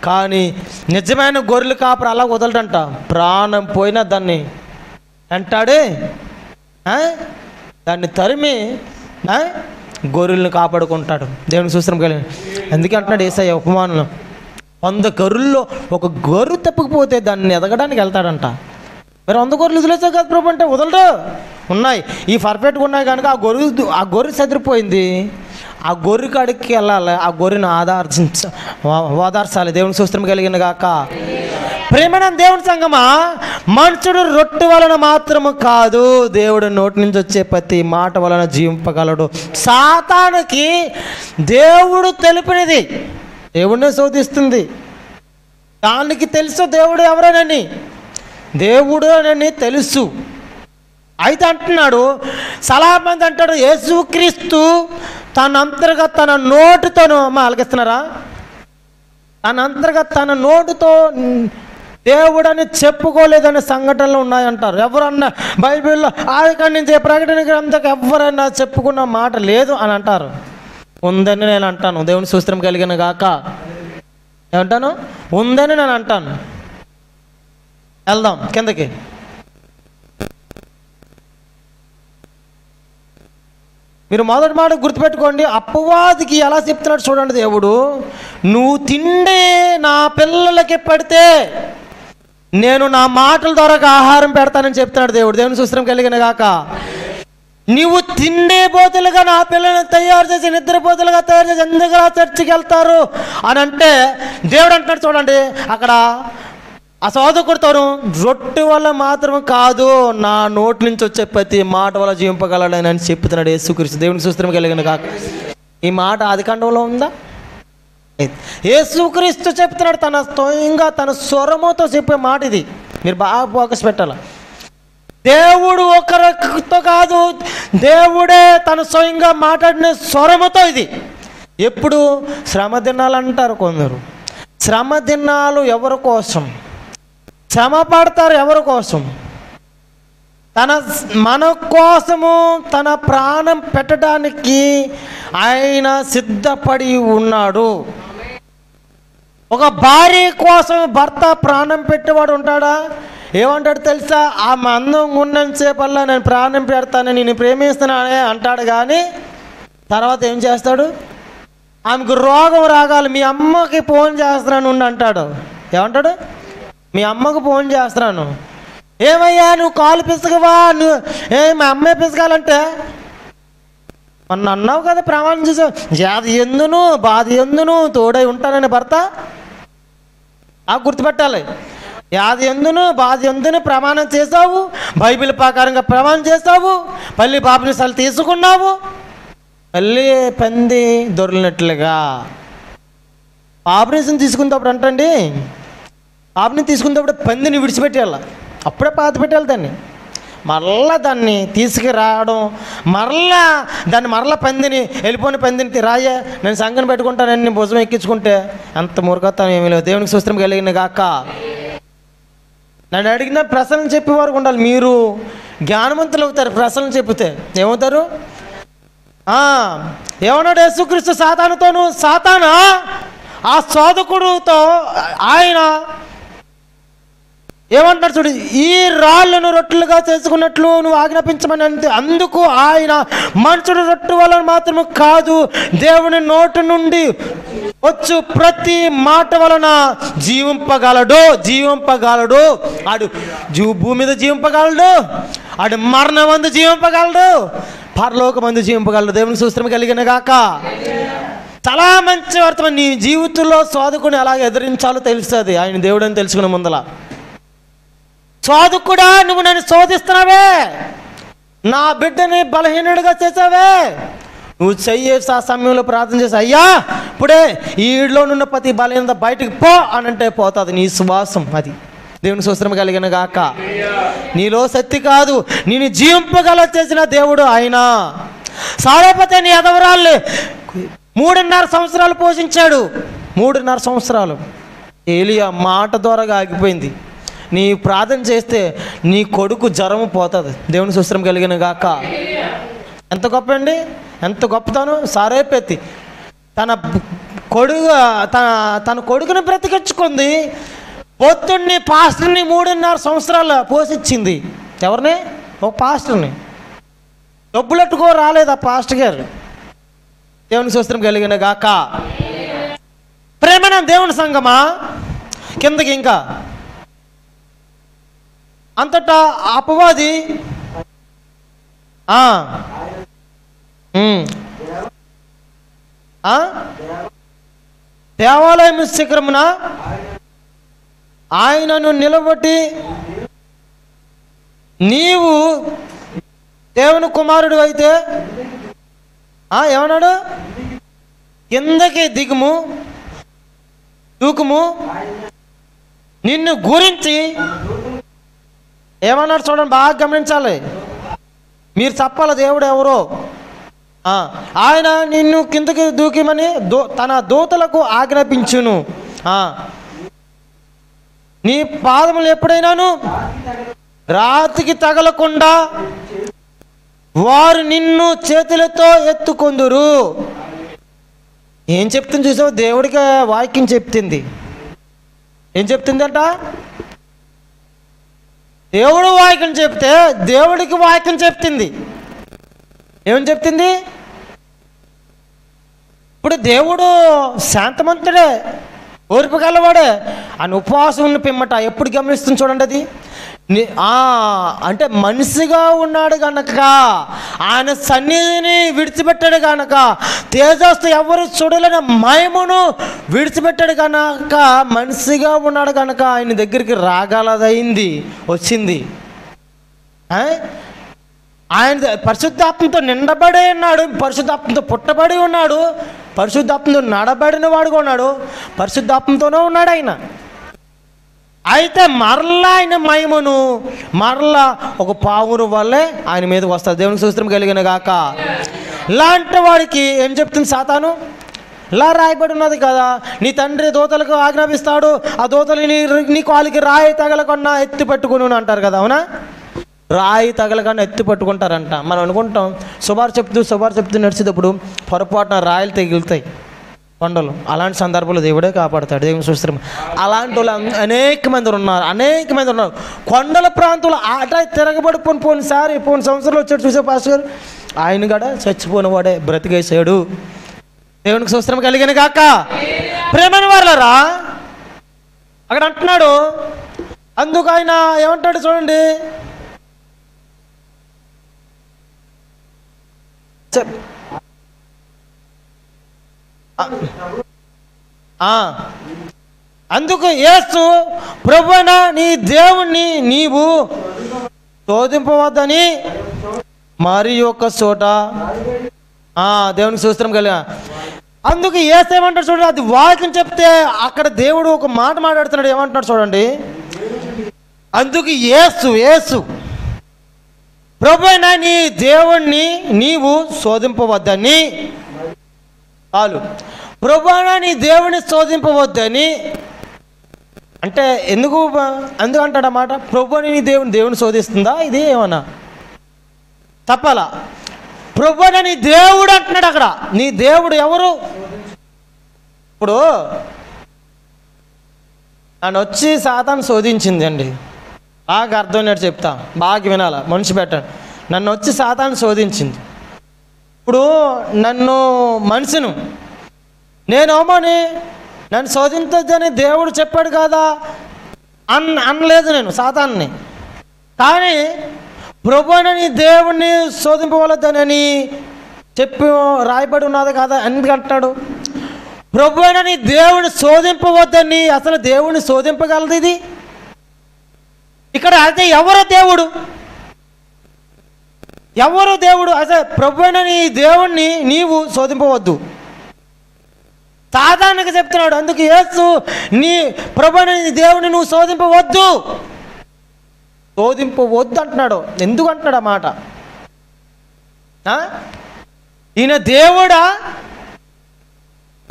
కానీ నిజమైన గొర్రెలు కాపరి అలా వదలడంట. ప్రాణం పోయినా దాన్ని అంటాడే, దాన్ని తరిమి గొర్రెలను కాపాడుకుంటాడు. దేవుని సూత్రం కలిగి అందుకే అంటున్నాడు యేసయ్య ఉపమానంలో, 100 గొర్రెల్లో ఒక గొర్రె తప్పుకుపోతే దాన్ని ఎదగడానికి వెళ్తాడంట. మరి 100 గొర్రెలు వదిలేసా కదా ప్రభు అంటే వదలడు. ఉన్నాయి, ఈ పర్ఫెక్ట్గా ఉన్నాయి కనుక ఆ గొర్రె చెదిరిపోయింది. ఆ గొర్రె కాడికి వెళ్ళాలి, ఆ గొర్రెను ఓదార్చాలి. దేవుని సూత్రం కలిగిన గాక. ప్రేమైన దేవుని సంగమా, మనుషుడు రొట్టె వలన మాత్రము కాదు, దేవుడు నోటి నుంచి వచ్చే ప్రతి మాట వలన జీవింపగలడు. సాతానుకి దేవుడు తెలిపినది దేవుడినే శోధిస్తుంది. దానికి తెలుసు దేవుడు ఎవరేనని, దేవుడు అని తెలుసు. అయితే అంటున్నాడు, చాలామంది అంటాడు యేసుక్రీస్తు తన అంతర్గత తన నోటితోను ఆలకిస్తున్నారా, తన అంతర్గత తన నోటితో దేవుడని చెప్పుకోలేదనే సంఘటనలు ఉన్నాయంటారు. ఎవరన్నా బైబిల్లో ఆదికాండం నుంచి ప్రకటన గ్రంథంకి ఎవరైనా చెప్పుకున్న మాట లేదు అని అంటారు. ఉందని నేను అంటాను. దేవుని సూత్రం కలిగిన గాక. ఏమంటాను? ఉందని నేను అంటాను. వెళ్దాం కిందకి. మీరు మొదటి మాట గుర్తుపెట్టుకోండి. అపవాదికి ఎలా చెప్తున్నాడు చూడండి దేవుడు, నువ్వు తిండి నా పిల్లలకి పెడితే నేను నా మాటల ద్వారా ఆహారం పెడతానని చెప్తున్నాడు దేవుడు. దేవుని సూత్రం కలిగిన గాక. నువ్వు తిండే బోతులుగా నా పిల్లల్ని తయారు చేసి నిద్రపోతులుగా తయారు చేసి ఎందుకు చర్చికి వెళ్తారు అని అంటే దేవుడు అంటున్నాడు చూడండి అక్కడ, ఆ సోదకుడితోను రొట్టె వల్ల మాత్రం కాదు, నా నోటి నుంచి వచ్చే ప్రతి మాట వల్ల జీవింపగలడని అని చెప్తున్నాడు యేసుక్రీస్తు. దేవుని సూత్రం కలిగిన కాక. ఈ మాట ఆదికాండంలో ఉందా? యేసుక్రీస్తు చెప్తున్నాడు తన స్వయంగా తన స్వరముతో చెప్పే మాట ఇది. మీరు బాగా ఫోకస్ పెట్టాలి. దేవుడు ఒకరితో కాదు, దేవుడే తన స్వయంగా మాట్లాడిన స్వరముతో ఇది. ఎప్పుడు? శ్రమ దినాలు అంటారు కొందరు. శ్రమ దినాలు ఎవరి కోసం? శ్రమ పడతారు ఎవరి కోసం? మన కోసము తన ప్రాణం పెట్టడానికి ఆయన సిద్ధపడి ఉన్నాడు. ఒక భార్య కోసం భర్త ప్రాణం పెట్టేవాడు ఉంటాడా? ఏమంటాడు తెలుసా? ఆమె అందంగా ఉన్నంతసేపల్లా నేను ప్రాణం పెడతానని, నేను ప్రేమిస్తున్నానే అంటాడు. కానీ తర్వాత ఏం చేస్తాడు? ఆమెకు రోగం రాగాలి, మీ అమ్మకి ఫోన్ చేస్తున్నాను అంటాడు. ఏమంటాడు? మీ అమ్మకు ఫోన్ చేస్తున్నాను. ఏమయ్యా నువ్వు కాలు పిసగవా? నువ్వు మా అమ్మే పిసగాలంటే మొన్న అన్నావు కదా, ప్రమాణం చేసావు, జాతి ఎందును బాధ ఎందును తోడై ఉంటానని భర్త. గుర్తుపెట్టాలి. యాది ఎందును బాధ ఎందును ప్రమాణం చేసావు, బైబిల్ ప్రకారంగా ప్రమాణం చేసావు, మళ్ళీ బాప్తిసాలు తీసుకున్నావు, మళ్ళీ పంది దొరికినట్లుగా బాప్తిసం తీసుకున్నప్పుడు అంటండి, బాప్తిసం తీసుకున్నప్పుడు పందిని విడిచిపెట్టేయాల, అప్పుడే పాత పెట్టాలి దాన్ని. మరలా దాన్ని తీసుకురావడం, మరలా పందిని వెళ్ళిపోయిన పందిని రాయే నేను సంఘం పెట్టుకుంటానని భుజం ఎక్కించుకుంటే అంత మూర్ఖత్వం ఏమీ లేదు. దేవునికి స్తోత్రం కలిగిన గాక. నన్ను అడిగిన ప్రశ్నలు చెప్పేవారు ఉండాలి. మీరు జ్ఞానవంతులు అవుతారు ప్రశ్నలు చెప్తే. ఏమవుతారు? ఏమన్నాడు యేసుక్రీస్తు సాతానుతోను? సాతానా ఆ శోధకుడితో ఆయన ఏమంటాడు చూడు, ఈ రాళ్లను రొట్టెలుగా చేసుకున్నట్లు నువ్వు ఆజ్ఞాపించమని అంతే. అందుకు ఆయన మనుషుడు రొట్టె వలన మాత్రమే కాదు, దేవుని నోటి నుండి వచ్చు ప్రతి మాట వలన జీవింపగలడు. ఆడు భూమి మీద జీవింపగలడు, ఆడు మరణమందు జీవింపగలడు, పరలోకమందు జీవింపగలడు. దేవుని సూత్రం కలిగిన గాక. చాలా మంచి వర్తమానం. నీ జీవితంలో శోధకుని ఎలా ఎదిరించాలో తెలుస్తుంది ఆయన దేవుడు అని తెలుసుకునే ముందల. శోధకుడా నువ్వు నన్ను శోధిస్తున్నావే, నా బిడ్డని బలహీనుడిగా చేసావే, నువ్వు చెయ్యేసి ఆ సమయంలో ప్రార్థన చేసి అయ్యా ఇప్పుడే ఈడిలో ఉన్న ప్రతి బలహీనత బయటికి పో అని అంటే పోతుంది నీ శ్వాసం. అది దేవుని స్తోత్రం కలిగిన గాక. నీలో శక్తి కాదు, నేను జీవింపగల చేసిన దేవుడు ఆయన. సారేపతే నీ ఎదవరాళ్ళు 3.5 సంవత్సరాలు పోషించాడు. 3.5 సంవత్సరాలు. ఏలియా మాట ద్వారాగా ఆగిపోయింది. నీ ప్రార్థన చేస్తే నీ కొడుకు జ్వరము పోతుంది. దేవుని స్తోత్రం కలిగిన గాక. ఎంత గొప్ప అండి, ఎంత గొప్పతనం. సారేపతి తన కొడుకు తన కొడుకుని బ్రతికించుకుంది. పొద్దున్నే పాస్టర్ని 3.5 సంవత్సరాలు పోషించింది. ఎవరిని? ఒక పాస్టర్ని. డబ్బులెట్టుకో రాలేదు ఆ పాస్టర్ గారు. దేవుని స్తోత్రం కలిగిన గాక. ప్రేమైన దేవుని సంగమా, కిందకి ఇంకా అంతటా అపవాది దేవాలయం శిఖరమున ఆయనను నిలబెట్టి, నీవు దేవుని కుమారుడు అయితే ఏమన్నాడు? కిందకి దిగుము, దూకుము, నిన్ను గురించి ఏమన్నాడు చూడండి, బాగా గమనించాలి. మీరు చెప్పాలి దేవుడు ఎవరో. ఆయన నిన్ను కిందకి దూకిమని తన దూతలకు ఆజ్ఞాపించును. నీ పాదములు ఎప్పుడైనాను రాతికి తగలకుండా వారు నిన్ను చేతులతో ఎత్తుకొందురు. ఏం చెప్తుంది చూసావు? దేవుడికి వాక్యం చెప్తుంది. ఏం చెప్తుందంట? దేవుడు వాక్యం చెప్తే దేవుడికి వాక్యం చెప్తుంది. ఏమని చెప్తుంది? ఇప్పుడు దేవుడు శాంతమంతుడే, ఓర్పు గలవాడే. ఆయన ఉపవాసం ఉన్న పిమ్మట ఎప్పుడు గమనిస్తుంది చూడండి. అది అంటే మనిషిగా ఉన్నాడు గనక, ఆయన సన్నిధిని విడిచిపెట్టాడు గనక, తేజస్సు ఎవరు చూడలేని మహిమను విడిచిపెట్టాడు కనుక, మనిషిగా ఉన్నాడు కనుక ఆయన దగ్గరికి రాగలదైంది, వచ్చింది. ఆయన పరిశుద్ధాత్మతో నిండబడి ఉన్నాడు, పరిశుద్ధాత్మతో పుట్టబడి ఉన్నాడు, పరిశుద్ధాత్మతో నడబడిన వాడుగా ఉన్నాడు, పరిశుద్ధాత్మతోనే ఉన్నాడు ఆయన. అయితే మరలా ఆయన మహిమను మరలా ఒక పావురు వల్లే ఆయన మీదకి వస్తారు. దేవునికి స్తోత్రం కలిగిన గాక. ఇలాంటి వాడికి ఏం చెప్తుంది సాతాను? ఇలా రాయబడి ఉన్నది కదా, నీ తండ్రి దూతలకు ఆజ్ఞాపిస్తాడు, ఆ దూతలు నీ కాలికి రాయి తగలకుండా ఎత్తి పట్టుకుని అంటారు కదా. అవునా? రాయి తగలకుండా ఎత్తి పట్టుకుంటారంట. మనం అనుకుంటాం శుభారు చెప్తూ నడిచేటప్పుడు పొరపాటున రాయలు తగులుతాయి కొండలు. అలాంటి సందర్భంలో దేవుడే కాపాడతాడు. దేవుని స్తోత్రం. అలాంటి వాళ్ళు అనేక మంది ఉన్నారు. కొండల ప్రాంతంలో ఆట తిరగబడిపోయిన సంవత్సరంలో వచ్చాడు చూసే పాస్టర్ గారు, ఆయన కూడా చచ్చిపోయిన వాడే బ్రతికేసాడు. దేవునికి స్తోత్రం కలిగిన గాక. ప్రేమని వాళ్ళరా అక్కడ అంటున్నాడు. అందుకు ఆయన ఏమంటాడు చూడండి, అందుకు యేసు, ప్రభువైన నీ దేవుణ్ణి నీవు శోధింపవద్దని మరి ఒక చోట దేవునికి స్తోత్రం కలిగా. అందుకు యేసు ఏమంటాడు చూడండి, అది వాక్యం చెప్తే అక్కడ దేవుడు ఒక మాట మాట్లాడుతున్నాడు. ఏమంటున్నాడు చూడండి, అందుకు యేసు ప్రభువైన నీ దేవుణ్ణి నీవు శోధింపవద్దని, ప్రభువైన నీ దేవుని శోధింపవద్దని అంటే ఎందుకు అంటాడన్నమాట? ప్రభువైన నీ దేవుని శోధిస్తుందా? ఇది ఏమన్నా తప్పాలా? ప్రభువైన నీ దేవుడు అంటున్నాడు అక్కడ. నీ దేవుడు ఎవరు? ఇప్పుడు నన్ను వచ్చి సాతాను శోధించింది అండి. బాగా అర్థమైనట్టు చెప్తా, బాగా వినాలా, మనిషి పెట్టండి. నన్ను వచ్చి సాతాను శోధించింది. ఇప్పుడు నన్ను మనిషిను నేనేమోని నన్ను శోధించొద్దని దేవుడు చెప్పాడు కదా అనలేదు నేను సాతాన్ని. కానీ ప్రభువైన నీ దేవుణ్ణి శోధింపవలద్దని చెప్పి రాయబడి ఉన్నది కదా. ఎందుకంటాడు ప్రభువైన నీ దేవుని శోధింపవద్దని? అసలు దేవుణ్ణి శోధింపగలదు ఇది ఇక్కడ? అయితే ఎవరో దేవుడు? అసలు ప్రభువైన నీ దేవుణ్ణి నీవు శోధింపవద్దు సాధారణంగా చెప్తున్నాడు. అందుకు యేసు, నీ ప్రభువైన నీ దేవుణ్ణి నువ్వు శోధింపవద్దు అంటున్నాడు. ఎందుకు అంటున్నాడు ఆ మాట? ఈయన దేవుడా?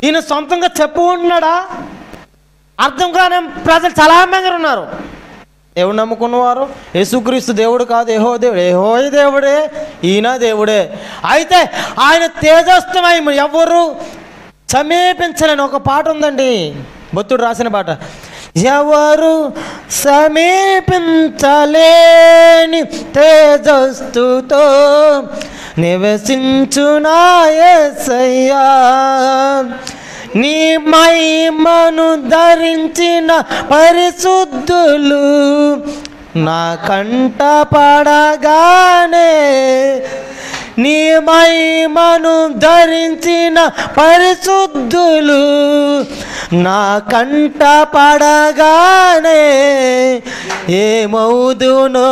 ఈయన సొంతంగా చెప్పుకుంటున్నాడా? అర్థం కాని ప్రజలు చాలా మంది ఉన్నారు. దేవుడు నమ్ముకున్నవారు యేసుక్రీస్తు దేవుడు కాదు, యెహోవా దేవుడే, ఈయన దేవుడే. అయితే ఆయన తేజస్మయం ఎవరు సమీపించలేని ఒక పాట ఉందండి, భక్తుడు రాసిన పాట. ఎవరు సమీపించలేని తేజస్సుతో నివసించునా యేసయ్యా, నీ మహిమను ధరించిన పరిశుద్ధులు నా కంట పడగానే, నీ మహిమను ధరించిన పరిశుద్ధులు నా కంట పడగానే, ఏమవుదునో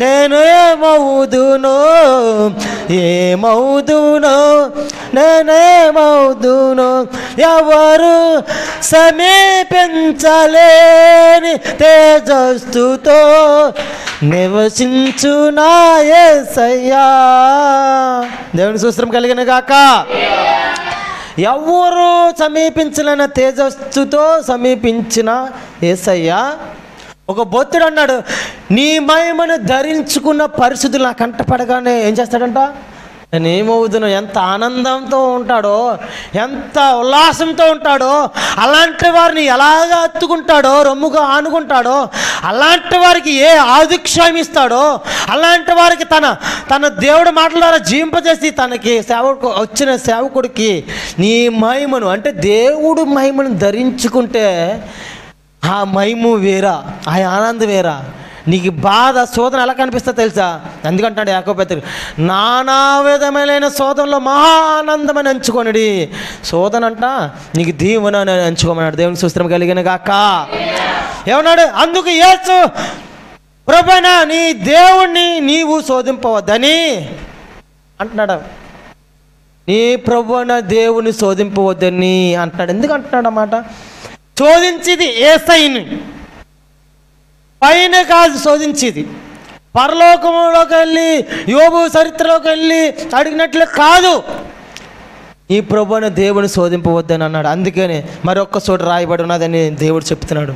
నేను ఏమవుదునో, ఏమవుదునో నేనేమవుదునో, ఎవరు సమీపించలేని తేజస్సుతో నివసించునా యేసయ్యా. దేవుని స్తోత్రం కలిగిన గాక. ఎవరు సమీపించలేని తేజస్సుతో సమీపించిన యేసయ్యా. ఒక భక్తుడు అన్నాడు, నీ మహిమను ధరించుకున్న పరిస్థితులు నా కంటపడగానే ఏం చేస్తాడంట, నేను ఏమవుదును. ఎంత ఆనందంతో ఉంటాడో, ఎంత ఉల్లాసంతో ఉంటాడో, అలాంటి వారిని ఎలాగ హత్తుకుంటాడో, రొమ్ముగా ఆనుకుంటాడో, అలాంటి వారికి ఏ ఆదిక్షయం ఇస్తాడో, అలాంటి వారికి తన దేవుడు మాటల ద్వారా జీవింపజేసి తనకి వచ్చిన సేవకుడికి నీ మహిమను, అంటే దేవుడు మహిమను ధరించుకుంటే ఆ మహిమ వేరా, ఆ ఆనందం వేరా. నీకు బాధ శోధన ఎలా కనిపిస్తుందో తెలుసా? ఎందుకంటాడు యాకోబు పత్రిక, నానా విధమైన శోధనలో మహా ఆనందమని ఎంచుకొనిడి. శోధన అంట నీకు దీవెన అని ఎంచుకోమన్నాడు. దేవుని స్తోత్రం కలిగిన గాక. ఏమన్నాడు? అందుకు యేసు ప్రభువైన నీ దేవుణ్ణి నీవు శోధింపవద్దని అంటున్నాడు. నీ ప్రభువైన దేవుని శోధింపవద్దని అంటున్నాడు. ఎందుకు అంటున్నాడు అన్నమాట? శోధించేది యేసయ్యని, పైన కాదు శోధించేది. పరలోకంలోకి వెళ్ళి యోబు చరిత్రలోకి వెళ్ళి అడిగినట్లు కాదు, ఈ ప్రభువైన దేవుని శోధింపవద్దని అన్నాడు. అందుకని మరొక్క చోట రాయబడి ఉన్నదని దేవుడు చెప్తున్నాడు.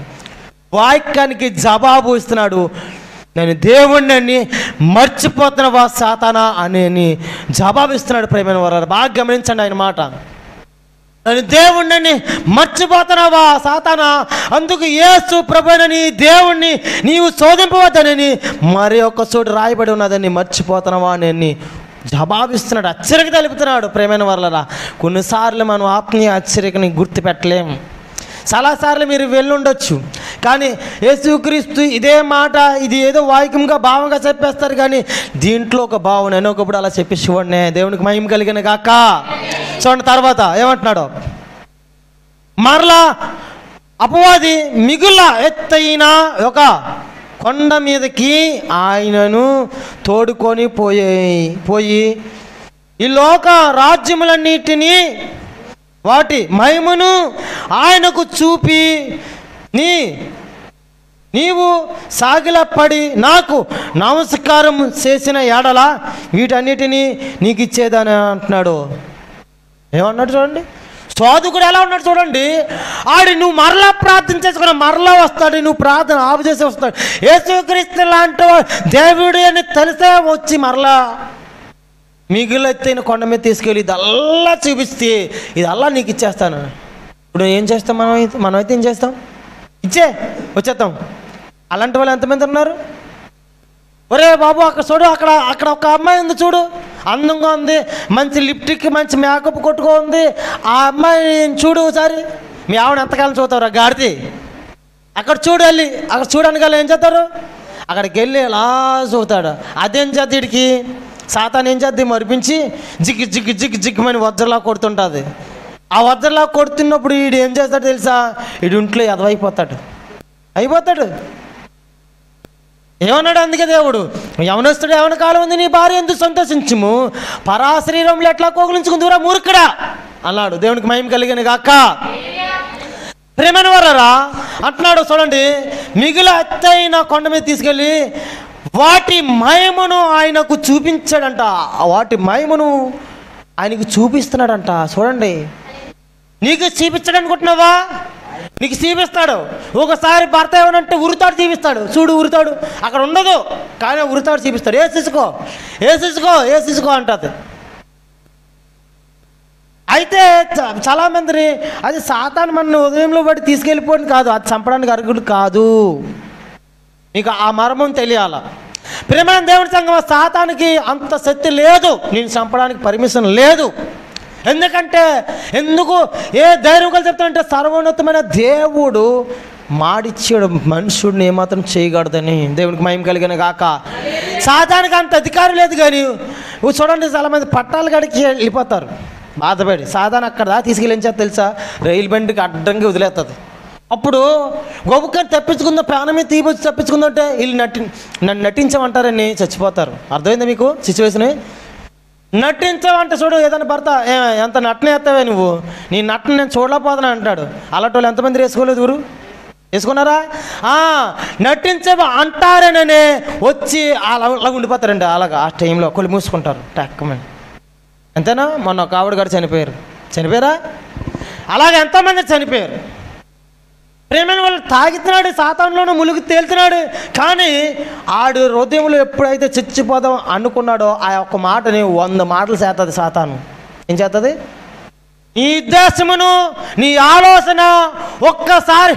వాక్యానికి జవాబు ఇస్తున్నాడు. నేను దేవుణ్ణి మర్చిపోతున్నవా సాతానా అని జవాబు ఇస్తున్నాడు. ప్రేమైన వారు బాగా గమనించండి ఆయన మాట. నేను దేవుణ్ణి మర్చిపోతున్నావా సాతానా, అందుకు యేసు ప్రభువైన నీ దేవుణ్ణి నీవు శోధింపవద్దని మరి ఒక్క చోటు రాయబడి ఉన్నదని మర్చిపోతున్నావా అని జవాబిస్తున్నాడు. హెచ్చరిక తెలుపుతున్నాడు. ప్రేమైన వారలారా, కొన్నిసార్లు మనం ఆత్మీయ హెచ్చరికని గుర్తుపెట్టలేము. చాలాసార్లు మీరు వెళ్ళుండొచ్చు, కానీ యేసుక్రీస్తు ఇదే మాట, ఇది ఏదో వాక్యంగా భావంగా చెప్పేస్తారు, కానీ దీంట్లో ఒక భావం నేను ఒకప్పుడు అలా చెప్పి చూడండి. దేవునికి మహిమ కలిగిన గాక. చూడండి తర్వాత ఏమంటున్నాడు, మరలా అపవాది మిగుల ఎత్తైన ఒక కొండ మీదకి ఆయనను తోడుకొని పోయి ఈ లోక రాజ్యములన్నిటినీ వాటి మహిమను ఆయనకు చూపి నీవు సాగిలపడి నాకు నమస్కారం చేసిన ఎడల వీటన్నిటినీ నీకు ఇచ్చేదని అంటున్నాడు. ఏమన్నాడు చూడండి, శోధకుడు ఎలా ఉన్నాడు చూడండి. నువ్వు మరలా ప్రార్థన చేసుకుని మరలా వస్తాడు, నువ్వు ప్రార్థన ఆపు చేసి వస్తాడు. యేసుక్రీస్తు లాంటి దేవుడు అని తెలిసే వచ్చి మరలా మిగులెత్తైన కొండ మీద తీసుకెళ్ళి ఇదల్లా చూపిస్తే ఇదల్లా నీకు ఇచ్చేస్తాను. ఇప్పుడు ఏం చేస్తాం మనమైతే ఏం చేస్తాం? వచ్చేస్తాం. అలాంటి వాళ్ళు ఎంతమంది ఉన్నారు? ఒరే బాబు అక్కడ చూడు, అక్కడ ఒక అమ్మాయి ఉంది చూడు, అందంగా ఉంది, మంచి లిప్టిక్ మంచి మేకప్ కొట్టుకో ఉంది, ఆ అమ్మాయి చూడు ఒకసారి. మీ ఆవిడ ఎంతకాలం చూస్తారా గాడిది? అక్కడ చూడు, వెళ్ళి అక్కడ చూడడానికి వెళ్ళి ఏం చేస్తారు? అక్కడికి వెళ్ళి అలా చూస్తాడు. అదేం చేద్ది వీడికి? సాతాను ఏం చేద్ది? మరిపించి జిగ్గు జిగ్గు జిగ్గు జిగ్గుమని వజ్రలా కొడుతుంటుంది. ఆ వజ్రలా కొడుతున్నప్పుడు వీడు ఏం చేస్తాడు తెలుసా? వీడు ఇంట్లో ఎదవైపోతాడు, అయిపోతాడు. ఏమన్నాడు అందుకే దేవుడు, యవనస్తుడు యవన కాలం ఉంది, నీ భార్య ఎందుకు సంతోషించుము, పరాశరీరంలో ఎట్లా కోగులించుకుని దూరం మూర్ఖుడా అన్నాడు. దేవునికి మహిమ కలిగిన గాక. ప్రేమైన వారరా అంటున్నాడు చూడండి, మిగుల ఎత్తైన కొండ మీద తీసుకెళ్ళి వాటి మహిమను ఆయనకు చూపించాడంట. వాటి మహిమను ఆయనకు చూపిస్తున్నాడంట. చూడండి, నీకు చూపించాడు అనుకుంటున్నావా? నీకు చూపిస్తాడు. ఒకసారి భర్త ఏమనంటే ఉరుతాడు చూపిస్తాడు. చూడు ఉరుతాడు అక్కడ ఉండదు, కానీ ఉరుతాడు చూపిస్తాడు. ఏ శిసుకో అంటది. అయితే చాలామంది అది సాతాను మన ఉదయంలో బట్టి తీసుకెళ్ళిపోయింది కాదు, అది చంపడానికి అర్హుడు కాదు. మీకు ఆ మర్మం తెలియాల. ప్రేమైన దేవుని సంగమా, సాతానికి అంత శక్తి లేదు, నేను చంపడానికి పర్మిషన్ లేదు. ఎందుకు ఏ ధైర్యం కలిసి చెప్తానంటే, సర్వోన్నతమైన దేవుడు మాడిచ్చాడు, మనుషుడిని ఏమాత్రం చేయకూడదని. దేవునికి మహిమ కలిగిన గాక. సాతానికి అంత అధికారం లేదు. కానీ చూడండి, చాలామంది పట్టాలు గడికి వెళ్ళిపోతారు బాధపడి. సాతాను అక్కడ తీసుకెళ్ళించారు తెలుసా, రైలు బండికి అడ్డంగా వదిలేస్తుంది. అప్పుడు గొప్పని తప్పించుకుందాం, ప్రాణం మీద తీపొచ్చి తప్పించుకుందంటే వీళ్ళు నన్ను నటించమంటారని చచ్చిపోతారు. అర్థమైందా మీకు సిచ్యువేషన్? నటించమంటే చూడు, ఏదైనా భర్త ఎంత నటన ఎత్తావే నువ్వు, నీ నటన నేను చూడలేకపోతున్నా అంటాడు. అలాంటి వాళ్ళు ఎంతమంది వేసుకోలేదు, ఊరు వేసుకున్నారా? నటించ అంటారననే వచ్చి అలా ఉండిపోతారండి. అలాగా ఆ టైంలో కొలు మూసుకుంటారు టక్కమని. అంతేనా? మొన్న ఒక ఆవిడ గారు చనిపోయారా? అలాగే ఎంతోమంది చనిపోయారు. ప్రేమైన వాళ్ళు తాగుతున్నాడు, సాతానులోనూ ములుగు తేలుతున్నాడు. కానీ ఆడు హృదయంలో ఎప్పుడైతే చచ్చిపోదాం అనుకున్నాడో ఆ ఒక్క మాటని 100 మాటలు చేస్తుంది సాతాను. ఏం చేస్తుంది? నీ ఉద్దేశమును, నీ ఆలోచన ఒక్కసారి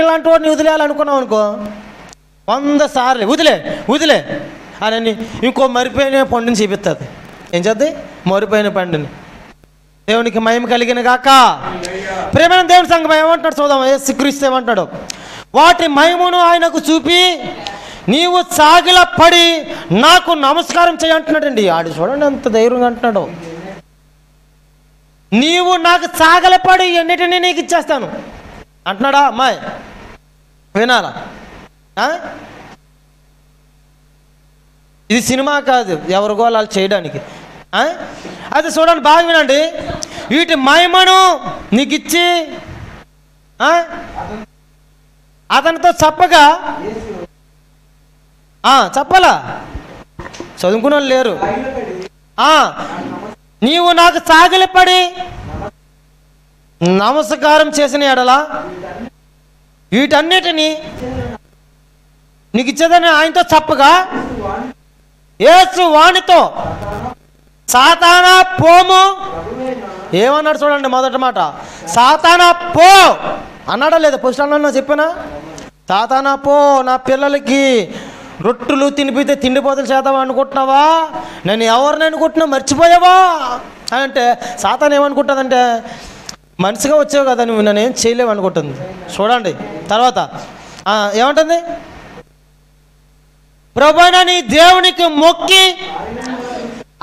ఇలాంటి వాడిని వదిలేయాలనుకున్నావు అనుకో, 100 సార్లు వదిలే అని ఇంకో మరిపోయిన పండుని చూపిస్తుంది. ఏం చేద్ది? మరిపోయిన పండుని. దేవునికి మహిమ కలిగిన గాక. ప్రేమైన దేవుని సంగమం ఏమంటాడు చూద్దాం. యేసుక్రీస్తు ఏమంటాడు? వాటి మహిమను ఆయనకు చూపి నీవు సాగిల పడి నాకు నమస్కారం చేయంటున్నాడండి. ఆడు చూడండి ఎంత ధైర్యంగా అంటున్నాడు. నీవు నాకు సాగలపడి ఎన్నిటినీ నీకు ఇచ్చేస్తాను అంటున్నాడా? అమ్మాయి వినాలా? ఇది సినిమా కాదు, ఎవరికో వాళ్ళు చేయడానికి. అది చూడండి, బాగా వినండి. వీటి మహిమను నీకు ఇచ్చి అతనితో చెప్పగా, చెప్పాలా? చదువుకున్న వాళ్ళు లేరు. నీవు నాకు సాగిలపడి నమస్కారం చేసిన ఎడలా వీటన్నిటినీ నీకు ఇచ్చేదని ఆయనతో చెప్పగా, యేసు వానితో సాతానా పోము ఏమన్నాడు చూడండి. మొదటి మాట సాతానా పో అన్నాడా లేదా? పుస్తకంలో చెప్పానా? సాతానా పో, నా పిల్లలకి రొట్టెలు తినిపితే తిండిపోతలు చేద్దామా అనుకుంటున్నావా? నేను ఎవరిని అనుకుంటున్నావు, మర్చిపోయావా అని అంటే సాతాను ఏమనుకుంటుందంటే, మనిషిగా వచ్చావు కదా నువ్వు, నన్ను ఏం చేయలేవు అనుకుంటుంది. చూడండి తర్వాత ఏమంటుంది? ప్రభువైన నీ దేవునికి మొక్కి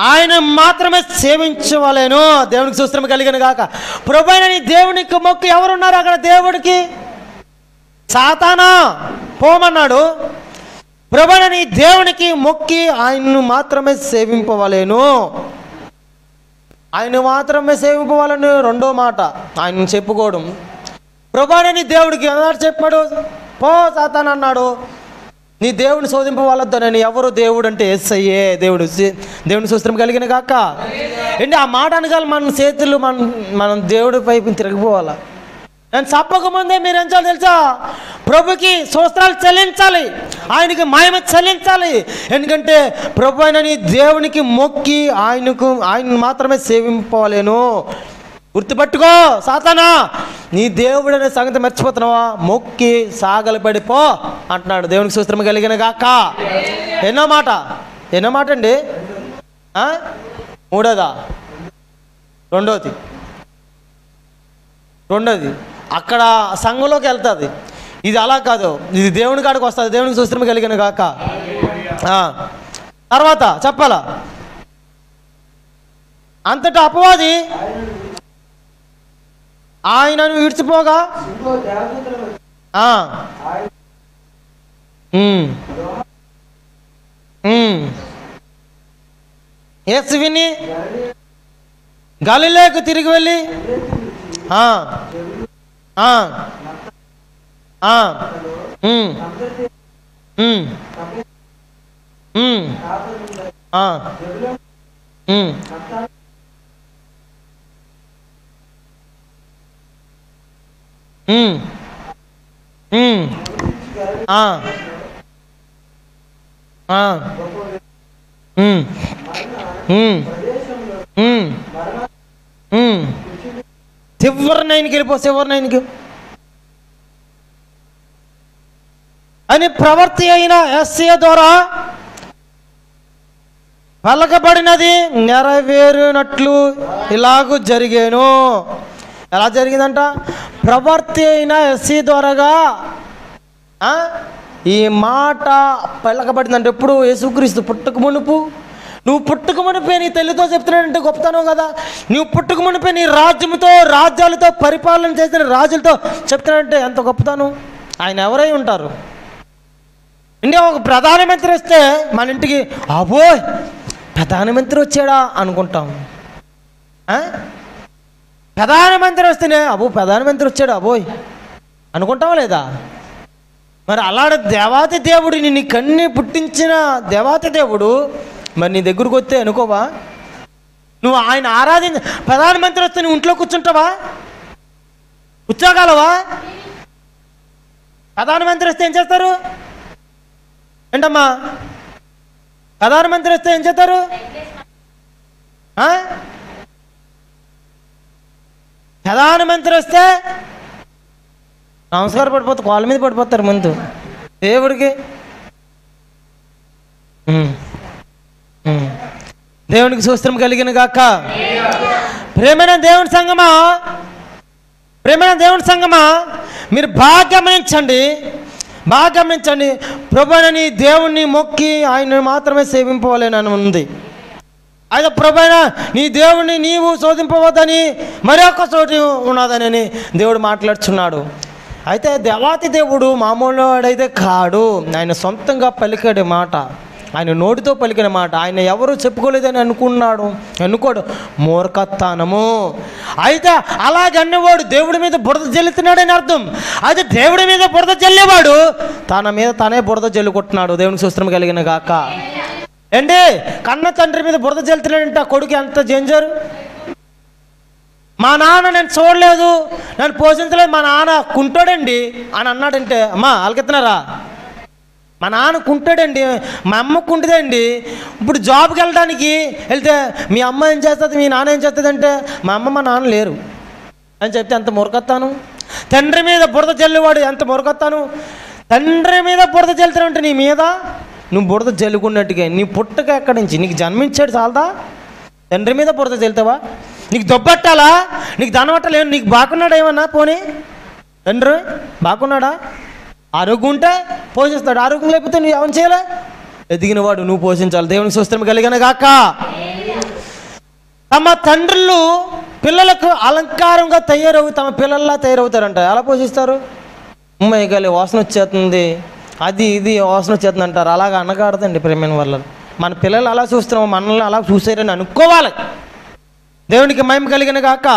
ఆయన మాత్రమే సేవించవలేను. దేవునికి స్తోత్రం కలిగిన గాక. ప్రభువైన నీ దేవునికి మొక్కి ఎవరున్నారు అక్కడ? దేవుడికి. సాతానా పోమన్నాడు. ప్రభువైన నీ దేవునికి మొక్కి ఆయన్ను మాత్రమే సేవింపవలేను. ఆయన మాత్రమే సేవింపవాలని రెండో మాట ఆయన చెప్పుకోవడం. ప్రభువైన నీ దేవుడికి అన్నాడు, చెప్పాడు పో సాతాను అన్నాడు. నీ దేవుని శోధింపవాలొద్దని. ఎవరు దేవుడు అంటే యేసయ్యే దేవుడు. దేవుని స్తోత్రం కలిగిన గాక. ఏంటి ఆ మాట అనగాలి, మన చేతులు మనం దేవుడి వైపు తిరిగిపోవాలా? నేను చెప్పకముందే మీరు ఏం చేయాలి తెలుసా? ప్రభుకి స్తోత్రాలు చెల్లించాలి, ఆయనకి మహిమ చెల్లించాలి. ఎందుకంటే ప్రభు అయిన నీ దేవునికి మొక్కి ఆయన మాత్రమే సేవింపలేను. గుర్తుపట్టుకో సాతానా, నీ దేవుడు అనే సంగతి మర్చిపోతున్నావా? మొక్కి సాగలు పడిపో అంటున్నాడు. దేవునికి స్తోత్రం కలిగిన గాక. ఎన్నో మాట అండి? మూడోదా? రెండోది అక్కడ సంఘంలోకి వెళ్తుంది. ఇది అలా కాదు, ఇది దేవుని కాడికి వస్తుంది. దేవునికి స్తోత్రం కలిగిన గాక. తర్వాత చెప్పాలా? అంతటా అపవాది ఆయనను విడిచిపోగా యేసు విని గలిలేకు తిరిగి వెళ్ళి చివరి నైన్కి వెళ్ళిపో, చివరి నైన్కి అని ప్రవర్తి అయిన యెషయా ద్వారా పలకబడినది నెరవేరినట్లు ఇలాగూ జరిగేను. ఎలా జరిగిందంట? ప్రవర్తి అయిన యెషయా ద్వారాగా ఈ మాట పలకబడిందంటే ఎప్పుడు? యేసుక్రీస్తు పుట్టక మునుపు. నువ్వు పుట్టుక మునిపే నీ తల్లితో చెప్తున్నాడంటే గొప్పతనం కదా. నువ్వు పుట్టుక మునిపే నీ రాజ్యంతో, రాజ్యాలతో పరిపాలన చేసిన రాజులతో చెప్తున్నాడంటే ఎంత గొప్పతనం. ఆయన ఎవరై ఉంటారు? ఇండియా ఒక ప్రధానమంత్రి వస్తే మన ఇంటికి అబోయ్ ప్రధానమంత్రి వచ్చాడా అనుకుంటాం. ప్రధానమంత్రి వస్తేనే అబో ప్రధానమంత్రి వచ్చాడు అబోయ్ అనుకుంటావా లేదా? మరి అలాంటి దేవాతి దేవుడు, నీ కన్ని పుట్టించిన దేవాతి దేవుడు మరి నీ దగ్గరకు వస్తే అనుకోవా? నువ్వు ఆయన ప్రధానమంత్రి వస్తే నువ్వు ఇంట్లో కూర్చుంటావా? కూర్చోగలవా? ప్రధానమంత్రి వస్తే ఏం చేస్తారు? ఏంటమ్మా? ప్రధానమంత్రి వస్తే ఏం చేస్తారు? ప్రధానమంత్రి వస్తే నమస్కారం పడిపోతారు, కాళ్ళ మీద పడిపోతారు ముందు దేవుడికి. దేవునికి స్తోత్రం కలిగిన గాక. ప్రేమైన దేవుని సంగమా, ప్రేమైన దేవుని సంగమా, మీరు బాగా గమనించండి, బాగా గమనించండి. ప్రభువుని దేవుణ్ణి మొక్కి ఆయన మాత్రమే సేవింపవాలని ఉంది. అయితే ప్రభువైన నీ దేవుణ్ణి నీవు శోధింపవద్దని మరొక చోటు ఉన్నదని దేవుడు మాట్లాడుచున్నాడు. అయితే దేవాతి దేవుడు మామూలు వాడైతే కాడు. ఆయన సొంతంగా పలికాడు మాట, ఆయన నోటితో పలికిన మాట. ఆయన ఎవరు చెప్పుకోలేదని అనుకోడు, మూర్ఖతనము. అయితే అలాగన్నవాడు దేవుడి మీద బురద జల్లుతున్నాడని అర్థం. అయితే దేవుడి మీద బురద జల్లేవాడు తన మీద తనే బురద జల్లుకుంటున్నాడు. దేవునికి స్తోత్రం కలిగిన గాక. ఏంటి? కన్న తండ్రి మీద బురద జల్లుతున్నాడంటే ఆ కొడుకు ఎంత డేంజర్. మా నాన్న నేను చూడలేదు, నన్ను పోషించలేదు, మా నాన్న కుంటాడండి అని అన్నాడంటే అమ్మా అలకెత్తున్నారా? మా నాన్న కుంటాడండి, మా అమ్మ కుంటుందండి. ఇప్పుడు జాబ్కి వెళ్ళడానికి వెళ్తే మీ అమ్మ ఏం చేస్తుంది, మీ నాన్న ఏం చేస్తుంది అంటే మా అమ్మ మా నాన్న లేరు అని చెప్తే ఎంత మురకత్తాను. తండ్రి మీద బురద జల్లువాడు ఎంత మురకత్తాను. తండ్రి మీద బురద జల్లుతానంటే నీ మీద నువ్వు బురద జల్లుకున్నట్టుగా. నీ పుట్టక ఎక్కడి నుంచి? నీకు జన్మించాడు చాలదా? తండ్రి మీద బురద జల్లుతావా? నీకు దొబ్బట్టాలా? నీకు ధనవట్టాలి? నీకు బాగున్నాడా ఏమన్నా? పోనీ తండ్రి బాగున్నాడా? ఆరోగ్యం ఉంటే పోషిస్తాడు, ఆరోగ్యం లేకపోతే నువ్వు ఏమని చేయాలి? ఎదిగిన వాడు నువ్వు పోషించాలి. దేవునికి స్తోత్రం కలిగిన గాక. తమ తండ్రులు పిల్లలకు అలంకారంగా తమ పిల్లల్లా తయారవుతారంట. ఎలా పోషిస్తారు? అమ్మాయి గాలి వాసన వచ్చేస్తుంది, అది ఇది వాసన వచ్చేస్తుంది అంటారు. అలాగా అనగాడదండి ప్రేమైన వాళ్ళు. మన పిల్లలు అలా చూస్తున్నాం, మనల్ని అలా చూసారని అనుకోవాలి. దేవునికి మహిమ కలిగిన గాక.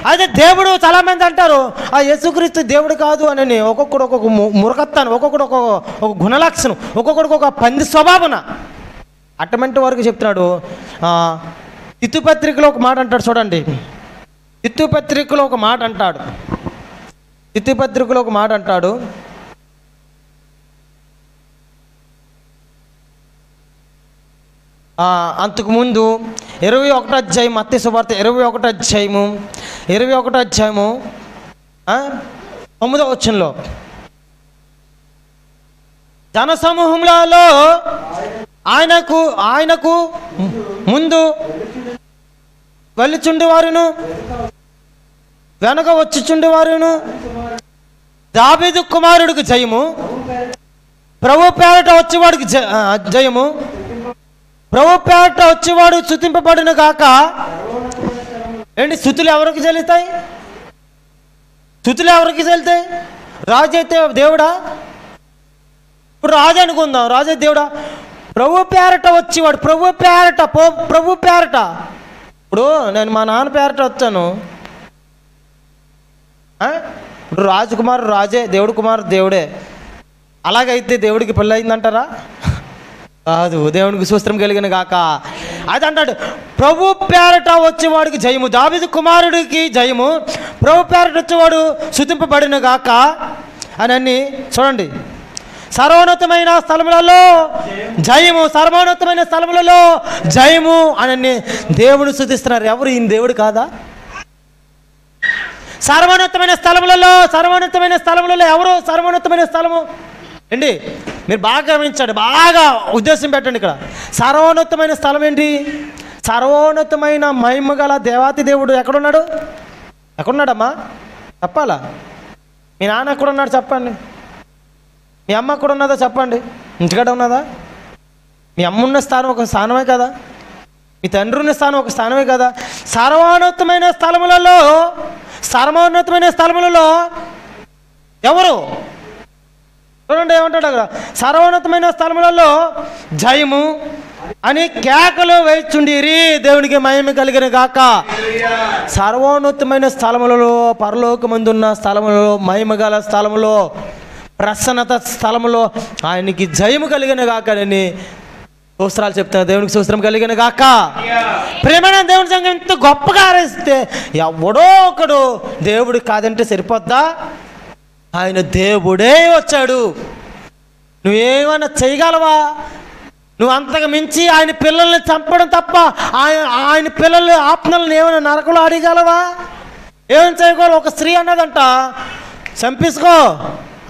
అయితే దేవుడు చాలామంది అంటారు ఆ యేసుక్రీస్తు దేవుడు కాదు అని. ఒక్కొక్కడు ఒక్కొక్క మురకత్తాను, ఒక్కొక్కడు ఒక గుణలక్షణం, ఒక్కొక్కడికి ఒక పంది స్వభావన. అటువంటి వరకు చెప్తున్నాడు. తిత్తుపత్రికలో ఒక మాట అంటాడు చూడండి. తిత్తుపత్రికలో ఒక మాట అంటాడు. తిత్తుపత్రికలో ఒక మాట అంటాడు. అంతకుముందు 21వ అధ్యాయం, మత్తయి సువార్త 21వ అధ్యాయము 9వ వచనంలో జనసమూహములలో ఆయనకు ముందు వెళ్ళుచుండేవారును వెనక వచ్చుచుండేవారును దావీదు కుమారుడికి జయము, ప్రభు పేరట వచ్చేవాడికి జయము, ప్రభు పేరట వచ్చేవాడు స్తుతింపబడిన గాక. ఏంటి స్తుతులు ఎవరికి చెల్లుతాయి? స్తుతులు ఎవరికి చెల్లుతాయి? రాజు అయితే దేవుడా? ఇప్పుడు రాజు అనుకుందాం, రాజు అయితే దేవుడా? ప్రభు పేరట వచ్చేవాడు, ప్రభు పేరట. ఇప్పుడు నేను మా నాన్న పేరట వచ్చాను. ఇప్పుడు రాజకుమారు రాజే, దేవుడు కుమారు దేవుడే. అలాగైతే దేవుడికి పెళ్ళి అయిందంటారా? కాదు. దేవునికి స్తోత్రం కలిగిన గాక. అది అంటాడు ప్రభు పేరట వచ్చేవాడికి జయము, దావీదు కుమారుడికి జయము, ప్రభు పేరట వచ్చేవాడు స్తుతింపబడిన గాక అని చూడండి. సర్వోన్నతమైన స్థలములలో జయము, సర్వోన్నతమైన స్థలములలో జయము అని దేవుడు స్తుతిస్తున్నారు. ఎవరు? ఈయన దేవుడు కాదా? సర్వోన్నతమైన స్థలములలో ఎవరు సర్వోన్నతమైన స్థలము ఏంటి? మీరు బాగా గమనించండి, బాగా ఉద్దేశం పెట్టండి. ఇక్కడ సర్వోన్నతమైన స్థలం ఏంటి? సర్వోన్నతమైన మహిమ గల దేవాతి దేవుడు ఎక్కడున్నాడమ్మా? చెప్పాలా? మీ నాన్న ఎక్కడున్నాడు చెప్పండి. మీ అమ్మ ఎక్కడ ఉన్నదో చెప్పండి. ఇంటికాడ ఉన్నదా? మీ అమ్మ ఉన్న స్థానం ఒక స్థానమే కదా, మీ తండ్రి ఉన్న స్థానం ఒక స్థానమే కదా. సర్వోన్నతమైన స్థలములలో ఎవరు? చూడండి ఏమంటాడు అక్కడ, సర్వోన్నతమైన స్థలములలో జయము అని కేకలు వేయిచుండిరి, దేవునికి మహిమ కలిగిన గాక. సర్వోన్నతమైన స్థలములలో, పరలోకమందున్న స్థలములలో, మహిమ గల స్థలములో, ప్రసన్నత స్థలములో ఆయనకి జయము కలిగిన గాకని స్తోత్రాలు చెప్తున్నా. దేవునికి స్తోత్రం కలిగిన గాక. ప్రేమైన దేవుని సంఘం ఇంత గొప్పగా ఆరాధిస్తే ఎవడో ఒకడు దేవుడు కాదంటే సరిపోద్దా? ఆయన దేవుడే వచ్చాడు. నువ్వేమన్నా చేయగలవా? నువ్వు అంతకు మించి ఆయన పిల్లల్ని చంపడం తప్ప ఆయన పిల్లల ఆత్మలను ఏమైనా నరకలు అడగలవా? ఏమైనా చేయగలవు? ఒక స్త్రీ అన్నదంట, చంపేసుకో,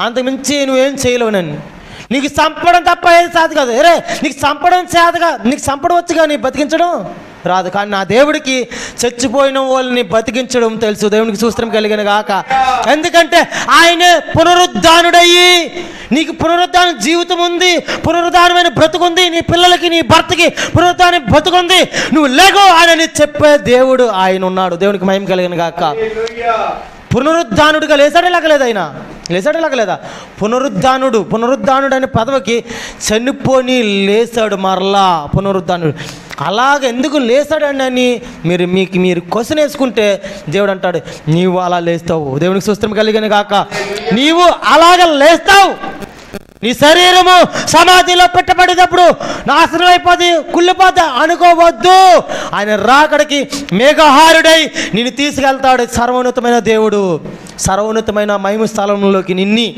అంతకు మించి నువ్వేం చేయలేవు. నన్ను నీకు చంపడం తప్ప ఏది సాధ కాదు. రే నీకు చంపడం చేతగా, నీకు చంపడం వచ్చు కానీ బతికించడం రాదు. కానీ నా దేవుడికి చచ్చిపోయిన వాళ్ళని బతికించడం తెలుసు. దేవునికి స్తోత్రం కలిగిన గాక. ఎందుకంటే ఆయనే పునరుద్ధానుడయ్యి, నీకు పునరుద్ధాన జీవితం ఉంది, పునరుద్ధానమైన బ్రతుకుంది, నీ పిల్లలకి నీ భర్తకి పునరుద్ధాన బ్రతుకుంది, నువ్వు లేగో అని చెప్పే దేవుడు ఆయన ఉన్నాడు. దేవునికి మహిమ కలిగిన గాక. పునరుద్ధానుడిగా లేచాడేలాగలేదు, ఆయన లేచాడేలాగలేదా? పునరుద్ధానుడు అనే పదవికి చనిపోని లేచాడు మరలా పునరుద్ధానుడు. అలాగ ఎందుకు లేచాడని అని మీరు క్వశ్చన్ వేసుకుంటే దేవుడు అంటాడు, నీవు అలా లేస్తావు. దేవునికి స్తోత్రం కలిగిన గాక. నీవు అలాగ లేస్తావు. నీ శరీరము సమాధిలో పెట్టబడేటప్పుడు నాశనం అయిపోద్ది, కుళ్ళిపోద్ది అనుకోవద్దు. ఆయన రాకడికి మేఘహారుడై నిన్ను తీసుకెళ్తాడు. సర్వోన్నతమైన దేవుడు సర్వోన్నతమైన మహిమ స్థలంలోకి నిన్ను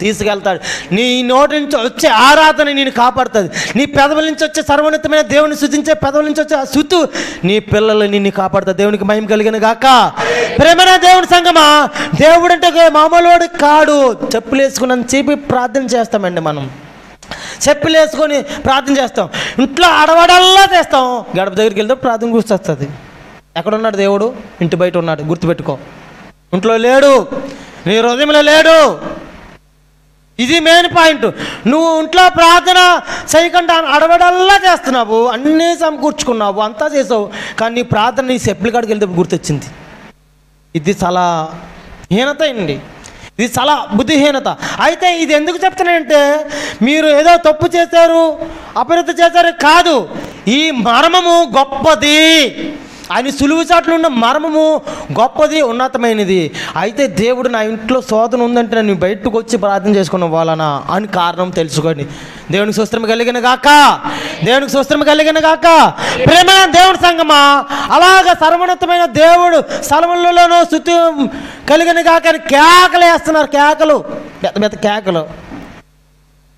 తీసుకెళ్తాడు. నీ నోటి నుంచి వచ్చే ఆరాధన నేను కాపాడుతుంది. నీ పెదవుల నుంచి వచ్చే సర్వోన్నతమైన దేవుని స్తుతించే పెదవుల నుంచి వచ్చే ఆ స్తుతు నీ పిల్లలు నిన్ను కాపాడుతుంది. దేవునికి మహిమ కలిగిన గాక. ప్రేమన దేవుని సంగమా, దేవుడు అంటే మామూలు వాడు కాడు. చెప్పులు వేసుకుని చెప్పి ప్రార్థన చేస్తామండి. మనం చెప్పులు వేసుకొని ప్రార్థన చేస్తాం, ఇంట్లో అడవడల్లా చేస్తాం, గడప దగ్గరికి వెళ్తే ప్రార్థన గుర్తొస్తుంది. ఎక్కడున్నాడు దేవుడు? ఇంటి బయట ఉన్నాడు, గుర్తుపెట్టుకో. ఇంట్లో లేడు, నీ హృదయంలో లేడు. ఇది మెయిన్ పాయింట్. నువ్వు ఇంట్లో ప్రార్థన చేయకుండా అడవడల్లా చేస్తున్నావు, అన్నీ సమకూర్చుకున్నావు, అంతా చేసావు, కానీ నీ ప్రార్థన నీ చెప్పుల కాడికి వెళ్తే గుర్తొచ్చింది. ఇది చాలా హీనత అండి, ఇది చాలా బుద్ధిహీనత. అయితే ఇది ఎందుకు చెప్తున్నానంటే, మీరు ఏదో తప్పు చేశారు, అపరిత చేశారు కాదు, ఈ మర్మము గొప్పది. ఆయన సులువు చాట్లు ఉన్న మర్మము గొప్పది, ఉన్నతమైనది. అయితే దేవుడు నా ఇంట్లో శోధన ఉందంటే నేను బయటకు వచ్చి ప్రార్థన చేసుకున్న వాళ్ళనా అని కారణం తెలుసుకోండి. దేవునికి స్తోత్రం కలిగిన గాక. దేవునికి స్తోత్రం కలిగిన గాక. ప్రేమ దేవుని సంగమా, అలాగ సర్వోన్నతమైన దేవుడు స్థలములలోనూ స్తుతి కలిగిన గాక అని కేకలు వేస్తున్నారు. కేకలు, పెద్ద పెద్ద కేకలు.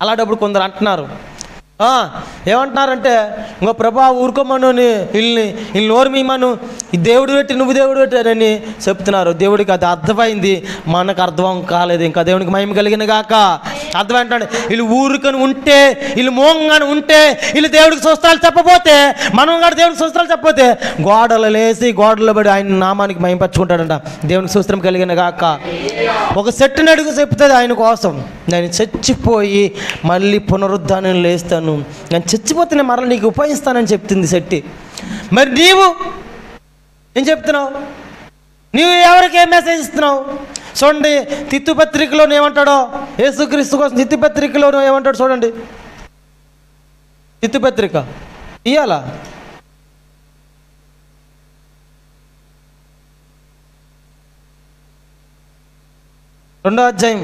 అలాంటప్పుడు కొందరు అంటున్నారు, ఏమంటున్నారంటే, ఇంకో ప్రభా ఊరుకోమను, వీళ్ళని నోరు మీమను, ఈ దేవుడు పెట్టి నువ్వు దేవుడు పెట్టారని చెప్తున్నారు. దేవుడికి అది అర్థమైంది, మనకు అర్థం కాలేదు. ఇంకా దేవునికి మహిమ కలిగిన గాక. అర్థమైంటాడు. వీళ్ళు ఊరుకొని ఉంటే, వీళ్ళు మోంగాని ఉంటే, వీళ్ళు దేవుడికి స్వస్థాలు చెప్పపోతే, మనం కూడా దేవుడికి స్వస్థాలు చెప్పపోతే గోడలు లేసి గోడలు పడి ఆయన నామానికి మహిమపరచుకుంటాడంట. దేవునికి స్వస్థం కలిగిన గాక. ఒక సెట్టుని అడుగు చెప్తుంది ఆయన కోసం, నేను చచ్చిపోయి మళ్ళీ పునరుద్ధానం లేస్తాను, నేను చచ్చిపోతే మరలా నీకు ఉపయోగిస్తానని చెప్తుంది శెట్టి. మరి నీవు ఏం చెప్తున్నావు? నీవు ఎవరికి ఏం మెసేజ్ ఇస్తున్నావు? చూడండి, తిత్తు పత్రికలో ఏమంటాడో, యేసుక్రీస్తు కోసం తిత్తు పత్రికలో ఏమంటాడు చూడండి. తిత్తు పత్రిక ఇయ్యాలా? రెండో అధ్యాయం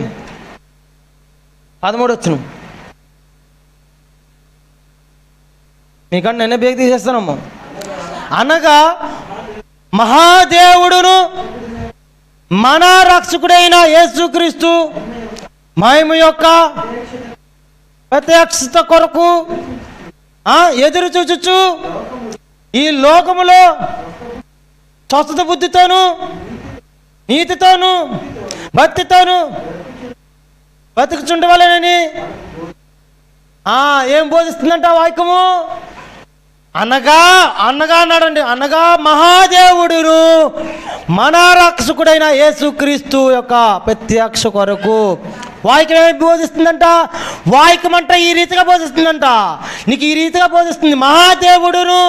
13 వచనం. మీకంటే నేనే బేగ తీసేస్తానమ్మా. అనగా మహాదేవుడును మన రక్షకుడైన యేసుక్రీస్తు మహిమ యొక్క ప్రత్యక్షత కొరకు ఎదురు చూచుచు ఈ లోకములో స్వస్థత బుద్ధితోను నీతితోను భక్తితోను బతుకుచుండవలెనని ఏం బోధిస్తుందంట వాక్యము? అనగా అన్నాడండి. అనగా మహాదేవుడును మన రక్షకుడైన యేసుక్రీస్తు యొక్క ప్రత్యక్ష కొరకు వాక్యం ఏమి బోధిస్తుందంట? వాక్యం అంటే ఈ రీతిగా బోధిస్తుందంట. నీకు ఈ రీతిగా బోధిస్తుంది. మహాదేవుడును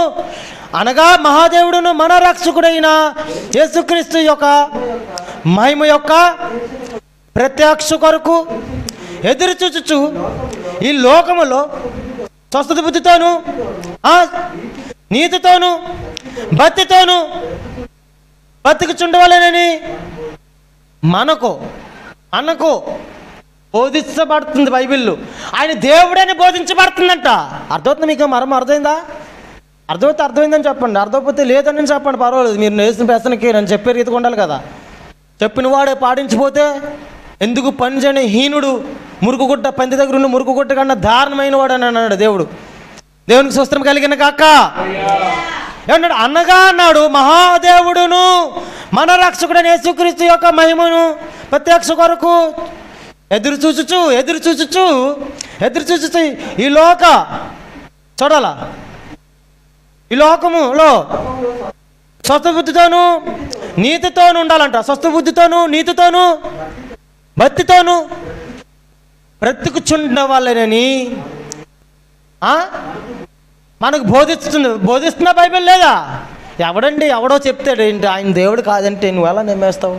అనగా మహాదేవుడును మన రక్షకుడైన యేసుక్రీస్తు యొక్క మహిమ యొక్క ప్రత్యక్ష కొరకు ఎదురు చూచుచు ఈ లోకములో స్వస్థత బుద్ధితోను నీతితోను భక్తితోను బతుకుచుండవలెనని మనకు బోధించబడుతుంది బైబిల్లో. ఆయన దేవుడని బోధించబడుతుందంట. అర్థమవుతుంది మీకు? అర్థమైందా? అర్థమైందని చెప్పండి. అర్థమైపోతే లేదని చెప్పండి, పర్వాలేదు. మీరు నేసిన ప్రశ్నకి నేను చెప్పే రీతిగా ఉండాలి కదా. చెప్పిన వాడే పాటించిపోతే ఎందుకు పని చేయని హీనుడు మురుగుగుడ్డ పంది దగ్గర ఉన్న మురుగుగుడ్డ కన్నా దారుణమైన వాడు అని అన్నాడు దేవుడు. దేవునికి స్వస్థం కలిగిన కాక ఏమన్నాడు? అనగా అన్నాడు మహాదేవుడును మన రక్షకుడైన యేసుక్రీస్తు యొక్క మహిమను ప్రత్యక్ష కొరకు ఎదురు చూచుచు ఈ చూడాలా ఈ లోకములో స్వస్థ బుద్ధితోను నీతితోను ఉండాలంట. స్వస్థ బుద్ధితోను నీతితోను భక్తితోను బ్రతుకుచుండ వాళ్ళని మనకు బోధిస్తున్న బైబిల్ లేదా? ఎవడో చెప్తాడు ఏంటి ఆయన దేవుడు కాదంటే నువ్వు ఎలా నమ్మేస్తావు?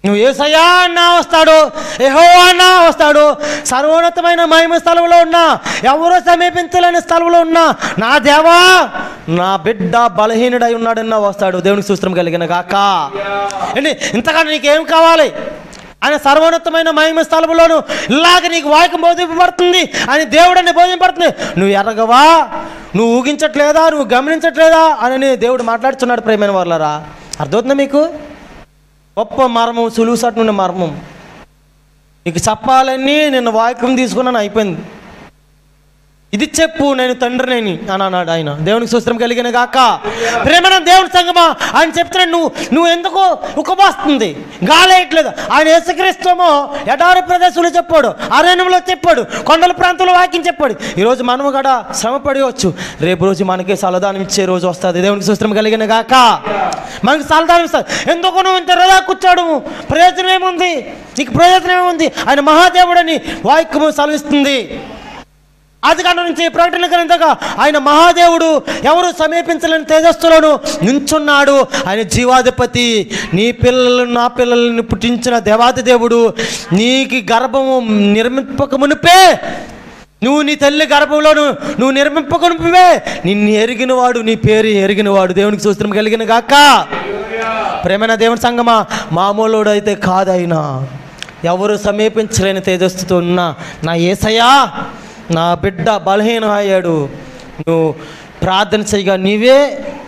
నువ్వు యేసయ్యా అన్నా వస్తాడు, యెహోవా అన్నా వస్తాడు, సర్వోన్నతమైన మహిమ స్థలంలో ఉన్నా, ఎవరో సమీపించలేని స్థలంలో ఉన్నా నా దేవా నా బిడ్డ బలహీనుడై ఉన్నాడన్నా వస్తాడు. దేవునికి స్తోత్రం కలిగిన గాక. ఏంటి ఇంతకన్నా నీకేం కావాలి? ఆయన సర్వోన్నతమైన మహిమ స్థలంలోను ఇలాగ నీకు వాక్యం బోధింపబడుతుంది, ఆయన దేవుడని బోధింపబడుతుంది. నువ్వు ఎరగవా? నువ్వు ఊగించట్లేదా? నువ్వు గమనించట్లేదా అని దేవుడు మాట్లాడుతున్నాడు. ప్రియమైన వాళ్ళరా, అర్థమవుతుందా మీకు? గొప్ప మర్మం, సులువుసాటు నుండి మర్మం నీకు చెప్పాలని నిన్న వాక్యం తీసుకున్నాను, అయిపోయింది. ఇది చెప్పు నేను తండ్రిని అని అన్నాడు ఆయన. దేవునికి స్తోత్రం కలిగిన గాక. ప్రేమన దేవుని సంగమా ఆయన చెప్తున్నాడు, నువ్వు ఎందుకు ఉక్కబోస్తుంది? గాలేయట్లేదు. ఆయన యేసుక్రీస్తుమో ఎడారి ప్రదేశంలో చెప్పాడు, అరణ్యంలో చెప్పాడు, కొండల ప్రాంతంలో వాక్యం చెప్పాడు. ఈరోజు మనము కూడా శ్రమ పడివచ్చు, రేపు రోజు మనకి సలదానం ఇచ్చే రోజు వస్తుంది. దేవునికి స్తోత్రం కలిగిన గాక. మనకి సలదానం ఇస్తుంది. ఎందుకు నువ్వు ఇంత రదా కూర్చోడు? ప్రయోజనం ఏముంది నీకు? ప్రయోజనం ఏముంది? ఆయన మహాదేవుడని వాక్యము సెలవిస్తుంది. ఆదికాండం నుంచి ప్రకటన గ్రంథంగా ఆయన మహాదేవుడు, ఎవరు సమీపించలేని తేజస్సులోను నించున్నాడు. ఆయన జీవాధిపతి, నీ పిల్లలు నా పిల్లల్ని పుట్టించిన దేవాది దేవుడు. నీకు గర్భము నిర్మింపక మునిపే, నువ్వు నీ తల్లి గర్భంలోను నువ్వు నిర్మింపక మునిపే నిన్ను ఎరిగినవాడు, నీ పేరు ఎరిగినవాడు. దేవునికి స్తోత్రం కలిగిన గాక. ప్రేమైన దేవుని సంగమా, మామూలుడు అయితే కాదైనా ఎవరు సమీపించలేని తేజస్సుతో ఉన్న నా యేసయ్యా నా బిడ్డ బలహీనం అయ్యాడు, నువ్వు ప్రార్థన చేయగా నీవే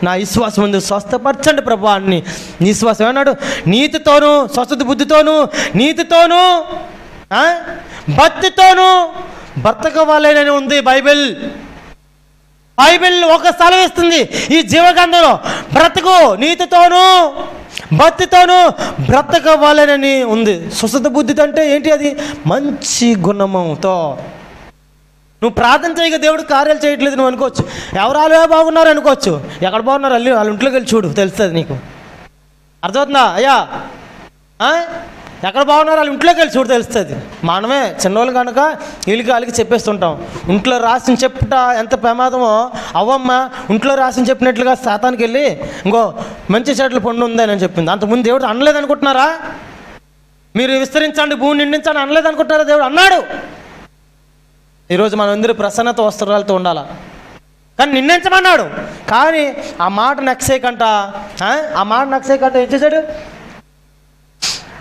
నా విశ్వాసం ఉంది, స్వస్థపరచండి ప్రభా అని. నీ విశ్వాసం ఏమన్నాడు? నీతితోను స్వస్థత బుద్ధితోను నీతితోను భక్తితోను బ్రతకవాలని ఉంది బైబిల్. ఒక స్థలం ఇస్తుంది ఈ జీవగ్రంథంలో. బ్రతుకు నీతితోను భక్తితోను బ్రతకవాలని ఉంది. స్వస్థత బుద్ధితో అంటే ఏంటి? అది మంచి గుణముతో. నువ్వు ప్రార్థన చేయగా దేవుడు కార్యాలు చేయట్లేదు నువ్వు అనుకోవచ్చు. ఎవరు బాగున్నారు అనుకోవచ్చు. ఎక్కడ బాగున్నారు? వాళ్ళ ఇంట్లోకి వెళ్ళి చూడు, తెలుస్తుంది నీకు. అర్థమవుతుందా అయ్యా? ఎక్కడ బాగున్నారు? వాళ్ళ ఇంట్లోకి వెళ్ళి చూడు, తెలుస్తుంది. మనమే చిన్నోళ్ళు కనుక వీళ్ళకి చెప్పేస్తుంటాం. ఇంట్లో రాసిన చెప్పుట ఎంత ప్రమాదమో అవ్వమ్మ ఇంట్లో రాసిన చెప్పినట్లుగా శాతానికి వెళ్ళి ఇంకో మంచి చెట్ల పండు ఉందని చెప్పింది. అంతకుముందు దేవుడు అనలేదు అనుకుంటున్నారా? మీరు విస్తరించండి, భూమి నిండించండి అనలేదు అనుకుంటున్నారా? దేవుడు అన్నాడు. ఈరోజు మనం అందరూ ప్రసన్నత వస్త్రాలతో ఉండాలా, కానీ నిందించమన్నాడు. కానీ ఆ మాట నక్సేకంట ఏం చేశాడు?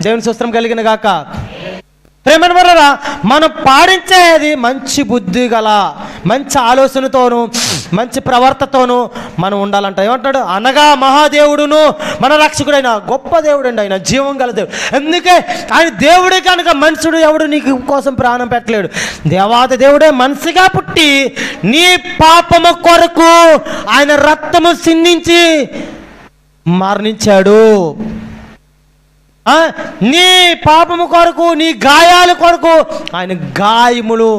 దేవుని స్తోత్రం కలిగిన గాక. ప్రేమను వల్ల మనం పాడించేది మంచి బుద్ధి గల మంచి ఆలోచనతోనూ మంచి ప్రవర్తనతోనూ మనం ఉండాలంట. ఏమంటాడు? అనగా మహాదేవుడును మన రక్షకుడైన గొప్ప దేవుడు అండి ఆయన, జీవం గల దేవుడు. అందుకే ఆయన దేవుడే కనుక మనుషుడు ఎవడు నీకు కోసం ప్రాణం పెట్టలేడు. దేవాది దేవుడే మనిషిగా పుట్టి నీ పాపము కొరకు ఆయన రక్తము సిందించి మరణించాడు. నీ పాపము కొరకు, నీ గాయాల కొరకు ఆయన గాయములు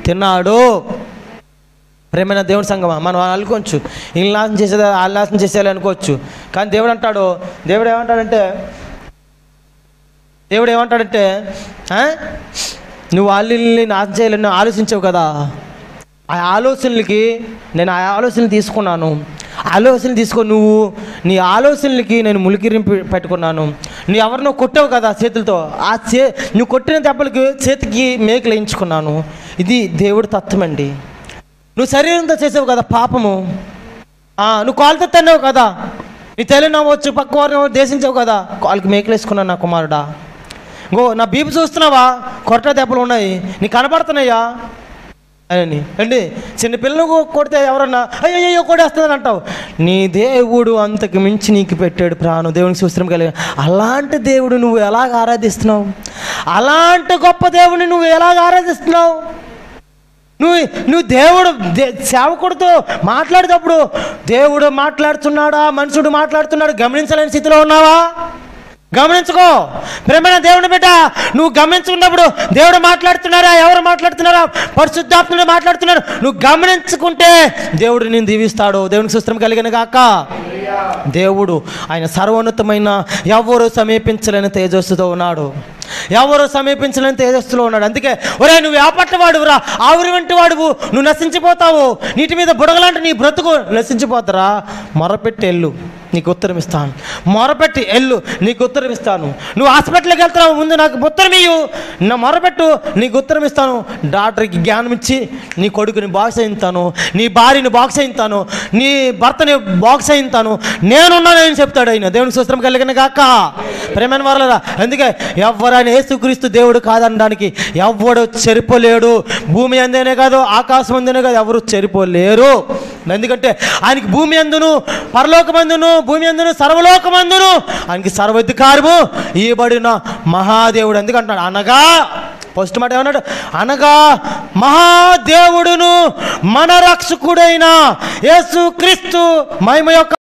తిన్నాడు. ప్రేమైన దేవుని సంగమా, మనం అనుకోవచ్చు వీళ్ళు నాశనం చేసేది వాళ్ళు నాశనం చేసేయాలి అనుకోవచ్చు. కానీ దేవుడు అంటాడు, దేవుడు ఏమంటాడంటే నువ్వు వాళ్ళని నాశనం చేయాలని ఆలోచించావు కదా, ఆ ఆలోచనలకి నేను ఆ ఆలోచనలు తీసుకున్నాను. ఆలోచనలు తీసుకో, నువ్వు నీ ఆలోచనలకి నేను ములికిరి పెట్టుకున్నాను. నువ్వు ఎవరినో కొట్టావు కదా చేతులతో, నువ్వు కొట్టిన దెబ్బలకి చేతికి మేకలు వేయించుకున్నాను. ఇది దేవుడి తత్వం అండి. నువ్వు శరీరంతో చేసావు కదా పాపము, నువ్వు కాలుతో తిన్నావు కదా, నీ తల్లి నవ్వచ్చు, పక్క వారిని దేశించావు కదా, కాళ్ళకి మేకలు వేసుకున్నాను నా కుమారుడా. నా బీపీ చూస్తున్నావా, కొట్ట దెబ్బలు ఉన్నాయి, నీకు కనపడుతున్నాయా అని అండి. చిన్న పిల్లలు కొడితే ఎవరన్నా అయ్యో కొడేస్తుందని అంటావు. నీ దేవుడు అంతకు మించి నీకు పెట్టాడు ప్రాణం, దేవునికి సూత్రం కలిగి. అలాంటి దేవుడు నువ్వు ఎలాగ ఆరాధిస్తున్నావు? అలాంటి గొప్ప దేవుడిని నువ్వు ఎలాగ ఆరాధిస్తున్నావు? నువ్వు దేవుడు సేవకుడితో మాట్లాడేటప్పుడు దేవుడు మాట్లాడుతున్నాడా, మనుషుడు మాట్లాడుతున్నాడు గమనించలేని స్థితిలో ఉన్నావా? గమనించుకో ప్రేమైన దేవుని బిడ్డ, నువ్వు గమనించుకున్నప్పుడు దేవుడు మాట్లాడుతున్నారా, ఎవరు మాట్లాడుతున్నారా, పరిశుద్ధాత్ముడు మాట్లాడుతున్నాడు, నువ్వు గమనించుకుంటే దేవుడు నేను దీవిస్తాడు. దేవునికి స్తోత్రం కలిగిన గాక. దేవుడు ఆయన సర్వోన్నతమైన ఎవరు సమీపించలేని తేజస్సుతో ఉన్నాడు, ఎవరు సమీపించలేని తేజస్సులో ఉన్నాడు. అందుకే ఒరే నువ్వు ఏపట్టవాడురా, ఆవిరి వంటి వాడువు, నువ్వు నశించిపోతావు, నీటి మీద బుడగలాంటి నీ బ్రతుకు నశించిపోతారా, మొరపెట్టి ఎల్లు నీకు ఉత్తరం ఇస్తాను, మొరపెట్టి ఎల్లు నీకు ఉత్తరం ఇస్తాను. నువ్వు హాస్పిటల్కి వెళ్తున్నావు, ముందు నాకు ఉత్తరం ఇయ్యు, నా మొరపెట్టు నీకు ఉత్తరం ఇస్తాను. డాక్టర్కి జ్ఞానం ఇచ్చి నీ కొడుకుని బాక్స్ అయింతాను, నీ భార్యని బాక్స్ అయింతాను, నీ భర్తని బాక్స్ అయింతాను, నేనున్నానని చెప్తాడు ఆయన. దేవునికి స్తోత్రం కలిగిన గాక. ప్రేమైన వారలారా, అందుకే ఎవరైనా యేసుక్రీస్తు దేవుడు కాదనడానికి ఎవడు చెరిపోలేడు. భూమి అందేనే కాదు, ఆకాశం అందేనే కాదు, ఎవరు చెరిపోలేరు. ఎందుకంటే ఆయనకి భూమి అందును, పరలోకమందును, భూమి అందును, సర్వలోకమందును ఆయనకి సర్వాధికారము ఇవ్వబడిన మహాదేవుడు. ఎందుకంటాడు అనగా ఫస్ట్ మాట ఏమన్నాడు, అనగా మహాదేవుడును మన రక్షకుడైన యేసుక్రీస్తు మహిమ యొక్క